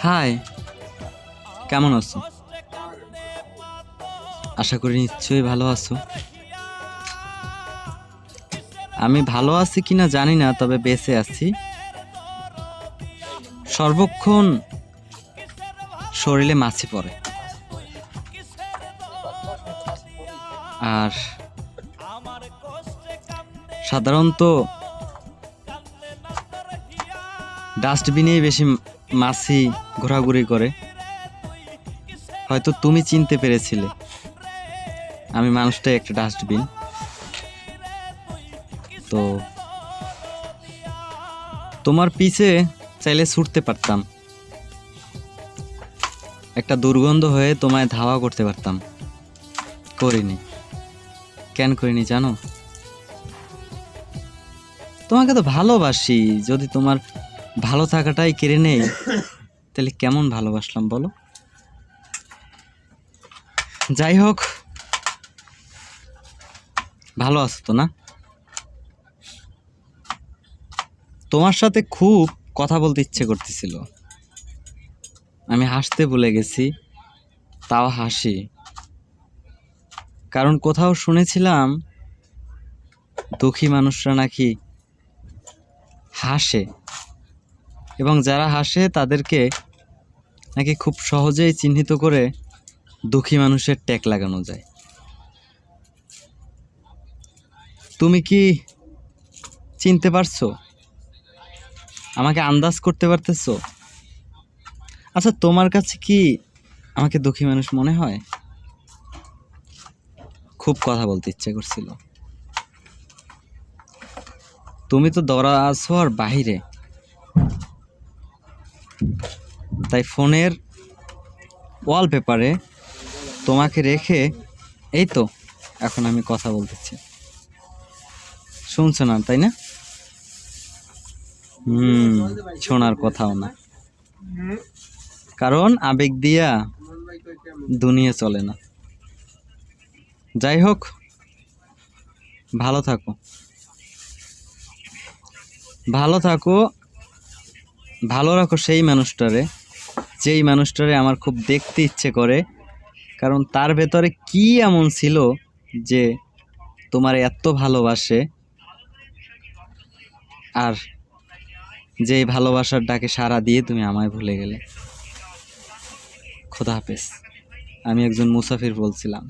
High, কেমন আছো? আশা করি নিশ্চয়ই ভালো আছো। আমি ভালো আছি কিনা জানি না, তবে বেঁচে আছি। সর্বক্ষণ শরীরে মাছি পড়ে, আর সাধারণত ডাস্টবিনেই বেশি মাছি ঘোরাঘুরি করে। হয়তো তুমি চিনতে পেরেছিলে আমি মানুষটাই একটা ডাস্টবিন। তো তোমার পিছে চাইলে ছুটতে পারতাম, একটা দুর্গন্ধ হয়ে তোমায় ধাওয়া করতে পারতাম। করিনি। কেন করিনি জানো? তোমাকে তো ভালোবাসি। যদি তোমার ভালো থাকাটাই কেড়ে নেই, তাহলে কেমন ভালোবাসলাম বলো? যাই হোক, ভালো আছো তো না? তোমার সাথে খুব কথা বলতে ইচ্ছে করতেছিল। আমি হাসতে ভুলে গেছি, তাও হাসি। কারণ কোথাও শুনেছিলাম দুঃখী মানুষরা নাকি হাসে, এবং যারা হাসে তাদেরকে নাকি খুব সহজেই চিহ্নিত করে দুঃখী মানুষের ট্যাগ লাগানো যায়। তুমি কি চিনতে পারছো? আমাকে আন্দাজ করতে পারতেছো? আচ্ছা, তোমার কাছে কি আমাকে দুঃখী মানুষ মনে হয়? খুব কথা বলতে ইচ্ছে করছিল। তুমি তো দৌড়া আছো আর বাহিরে, তাই ফোনের ওয়ালপেপারে তোমাকে রেখে এই তো এখন আমি কথা বলতেছি। শুনছো না তাই না? শোনার কথাও না, কারণ আবেগ দিয়া দুনিয়া চলে না। যাই হোক, ভালো থাকো, ভালো থাকো, ভালো রাখো সেই মানুষটারে, যেই মানুষটারে আমার খুব দেখতে ইচ্ছে করে। কারণ তার ভেতরে কি এমন ছিল যে তোমার এত ভালোবাসে, আর যেই ভালোবাসার ডাকে সাড়া দিয়ে তুমি আমায় ভুলে গেলে। খোদা হাফেজ। আমি একজন মুসাফির বলছিলাম।